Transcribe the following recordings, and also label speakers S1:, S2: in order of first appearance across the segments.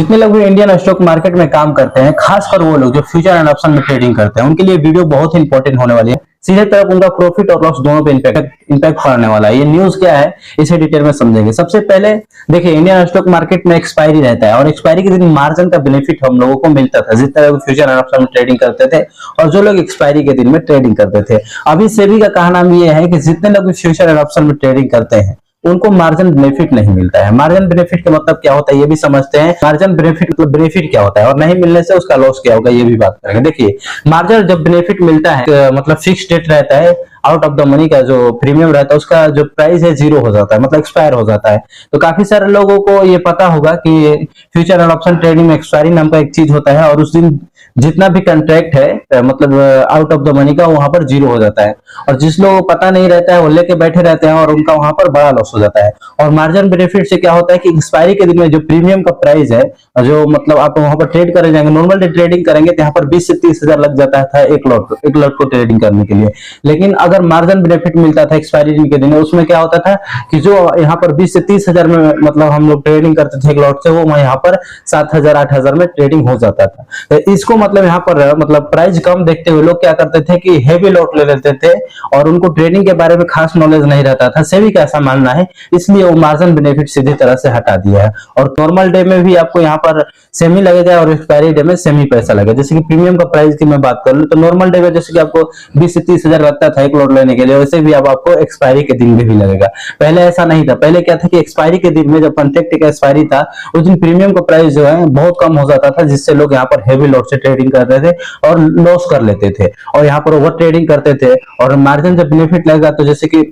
S1: जितने लोग भी इंडियन स्टॉक मार्केट में काम करते हैं, खासकर वो लोग जो फ्यूचर एंड ऑप्शन में ट्रेडिंग करते हैं, उनके लिए वीडियो बहुत ही इंपॉर्टेंट होने वाली है। सीधे तरफ उनका प्रॉफिट और लॉस दोनों पे इम्पैक्ट पड़ने वाला है। ये न्यूज क्या है इसे डिटेल में समझेंगे। सबसे पहले देखिए, इंडियन स्टॉक मार्केट में एक्सपायरी रहता है और एक्सपायरी के दिन मार्जिन का बेनिफिट हम लोगों को मिलता था, जितने लोग फ्यूचर एंड ऑप्शन में ट्रेडिंग करते थे और जो लोग एक्सपायरी के दिन में ट्रेडिंग करते थे। अभी सेबी का कहना ये है कि जितने लोग फ्यूचर एंड ऑप्शन में ट्रेडिंग करते हैं उनको मार्जिन बेनिफिट नहीं मिलता है। मार्जिन बेनिफिट का मतलब क्या होता है ये भी समझते हैं। मार्जिन बेनिफिट मतलब बेनिफिट क्या होता है और नहीं मिलने से उसका लॉस क्या होगा ये भी बात करेंगे। देखिए, मार्जिन जब बेनिफिट मिलता है मतलब फिक्स डेट रहता है, आउट ऑफ द मनी का जो प्रीमियम रहता है उसका जो प्राइस है जीरो हो जाता है, मतलब एक्सपायर हो जाता है। तो काफी सारे लोगों को ये पता होगा कि फ्यूचर एंड ऑप्शन ट्रेडिंग में एक्सपायरी नाम का एक चीज होता है और उस दिन जितना भी कॉन्ट्रैक्ट है मतलब आउट ऑफ द मनी का वहां पर जीरो हो जाता है। और जिस लोगों को पता नहीं रहता है वो लेके बैठे रहते हैं और उनका वहां पर बड़ा लॉस हो जाता है। और मार्जिन बेनिफिट से क्या होता है कि एक्सपायरी के दिन में जो प्रीमियम का प्राइस है, जो मतलब आप वहां पर ट्रेड करे जाएंगे, नॉर्मल डे ट्रेडिंग करेंगे तो यहाँ पर 20 से 30 हजार लग जाता था एक लॉट को ट्रेडिंग करने के लिए। लेकिन अगर मार्जिन बेनिफिट मिलता था एक्सपायरी दिन के दिन, उसमें क्या होता था कि जो यहाँ पर 20 से 30 हजार में मतलब हम लोग ट्रेडिंग करते थे एक लॉट से, वो यहाँ पर 7,000 8,000 में ट्रेडिंग हो जाता था। तो इसको मतलब यहाँ पर मतलब प्राइस कम देखते हुए लोग क्या करते थे कि हेवी लॉट ले लेते थे और उनको ट्रेडिंग के बारे में खास नॉलेज नहीं रहता था। सेबी का ऐसा मानना है, इसलिए वो मार्जिन बेनिफिट सीधी तरह से हटा दिया है। और नॉर्मल डे में भी आपको यहाँ पर सेमी लगेगा और एक्सपायरी डे में सेमी पैसा लगेगा। जैसे कि प्रीमियम का प्राइस की मैं बात करूं तो नॉर्मल डे में जैसे कि आपको 20 से 30 हजार लगता था एक लॉट लेने के लिए, वैसे भी अब आपको एक्सपायरी के दिन में भी लगेगा। पहले ऐसा नहीं था। पहले क्या था कि एक्सपायरी के दिन में जब कॉन्ट्रैक्ट का एक्सपायरी था उस दिन प्रीमियम का प्राइस जो है बहुत कम हो जाता था, जिससे लोग यहाँ पर हेवी लॉट से ट्रेडिंग करते थे और लॉस कर लेते थे और यहाँ पर ओवर ट्रेडिंग करते थे। और मार्जिन जब बेनिफिट लगेगा तो जैसे कि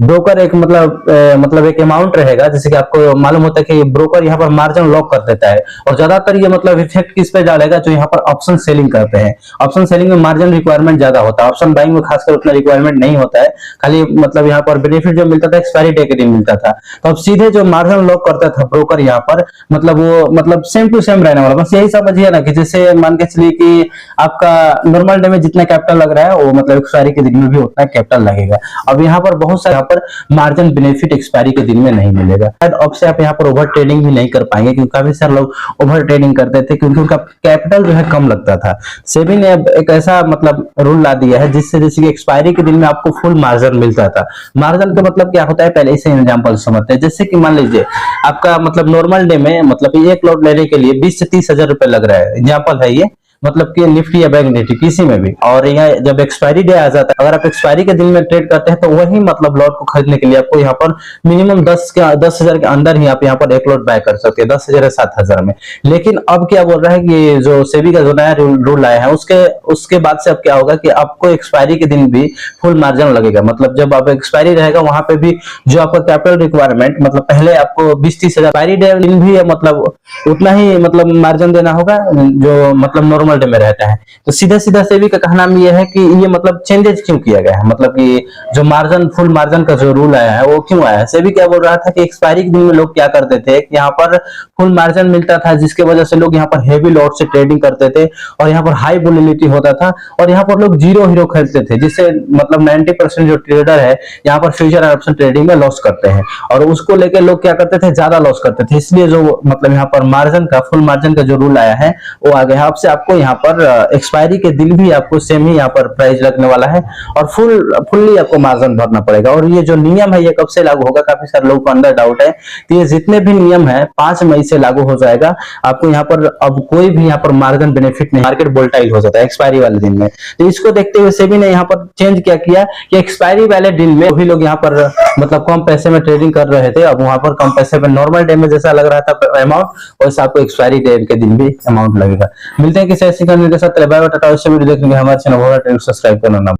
S1: ब्रोकर एक मतलब एक अमाउंट रहेगा, जैसे कि आपको मालूम होता है कि ब्रोकर यहाँ पर मार्जिन लॉक कर देता है और ज्यादातर ये मतलब इफेक्ट किस पे डालेगा, जो यहाँ पर ऑप्शन सेलिंग करते हैं। ऑप्शन सेलिंग में मार्जिन रिक्वायरमेंट ज्यादा होता है, ऑप्शन बाइंग में खासकर उतना रिक्वायरमेंट नहीं होता है। खाली मतलब यहाँ पर बेनिफिट जो मिलता था एक्सपायरी डे के दिन मिलता था। तो अब सीधे जो मार्जिन लॉक करता था ब्रोकर यहाँ पर मतलब वो मतलब सेम टू सेम रहने वाला। बस यही समझिए ना कि जैसे मान के चलिए कि आपका नॉर्मल डे में जितना कैपिटल लग रहा है वो मतलब एक्सपायरी के दिन में भी उतना कैपिटल लगेगा। अब यहाँ पर बहुत सारे पर मार्जिन बेनिफिट एक्सपायरी के दिन में नहीं मिलेगा। अब से आप यहाँ पर ओवर ट्रेडिंग भी नहीं कर पाएंगे, क्योंकि काफी सारे लोग ओवर ट्रेडिंग करते थे क्योंकि उनका कैपिटल जो है कम लगता था। सेबी ने अब एक ऐसा मतलब रूल ला दिया है जिससे जैसे कि एक्सपायरी के दिन में आपको फुल मार्जिन मिलता था। मार्जिन का मतलब क्या होता है पहले इसे एग्जांपल समझते हैं। जैसे कि मान लीजिए आपका मतलब नॉर्मल डे में मतलब एक लॉट लेने के लिए 20 से 30 हजार रुपए लग रहा है, एग्जांपल है ये, मतलब कि निफ्टी या बैंक निफ्टी किसी में भी। और यहाँ जब एक्सपायरी डे आ जाता है, अगर आप एक्सपायरी के दिन में ट्रेड करते हैं तो वही मतलब लॉट को खरीदने के लिए आपको यहाँ पर मिनिमम 10 हजार के अंदर ही आप यहाँ पर एक लॉट बाय कर सकते हैं, 10 हजार या 7 हजार में। लेकिन अब क्या बोल रहा है कि जो सेबी का जो नया रूल आया है उसके बाद से अब क्या होगा कि आपको एक्सपायरी के दिन भी फुल मार्जिन लगेगा। मतलब जब आप एक्सपायरी रहेगा वहां पे भी जो आपका कैपिटल रिक्वायरमेंट मतलब पहले आपको 20-30 हजार एक्सपायरी डे दिन भी मतलब उतना ही मतलब मार्जिन देना होगा जो मतलब नॉर्मल डे में रहता है। तो सीधा सीधा सेबी का कहना ये है कि ये मतलब चेंजेस क्यों किया गया है, मतलब कि जो मार्जिन फुल मार्जिन का जो रूल आया है वो क्यों आया है। सेबी क्या बोल रहा था कि एक्सपायरी के दिन में लोग क्या करते थे कि यहाँ पर फुल मार्जिन मिलता था, जिसके वजह से लोग यहाँ पर हेवी लॉट से ट्रेडिंग करते थे और यहाँ पर हाई वोलेटिलिटी होता था और यहाँ पर लोग जीरो हीरो खरीदते थे, जिससे मतलब 90% जो ट्रेडर है यहाँ पर फ्यूचर एंड ऑप्शन ट्रेडिंग में लॉस करते हैं और उसको लेकर लोग क्या करते थे, ज्यादा लॉस करते थे। इसलिए जो मतलब यहाँ पर मार्जिन का फुल मार्जिन का जो रूल आया है वो आ गया है। आपसे आपको यहाँ पर एक्सपायरी के दिन भी आपको सेम ही यहाँ पर प्राइस लगने वाला है और फुल्ली आपको मार्जिन भरना पड़ेगा। और ये जो नियम है ये कब से लागू होगा, काफी सारे लोगों को अंदर डाउट है। तो ये जितने भी नियम है 5 मई से लागू हो जाएगा। आपको यहाँ पर अब कोई भी यहाँ पर मार्जिन बेनिफिट नहीं, मार्केट वोलेटाइल हो जाता है एक्सपायरी वाले दिन में। तो इसको देखते हुए सेबी ने यहाँ पर चेंज क्या किया कि एक्सपायरी वाले दिन में भी लोग यहाँ पर मतलब कम पैसे में ट्रेडिंग कर रहे थे, अब वहां पर कम पैसे में नॉर्मल डे में जैसा लग रहा था अमाउंट वैसा आपको एक्सपायरी डे के दिन भी अमाउंट लगेगा। मिलते हैं किसी ऐसी कंटेंट के साथ। Bye bye, Tata. वीडियो देखने के हमारे चैनल सब्सक्राइब करना ना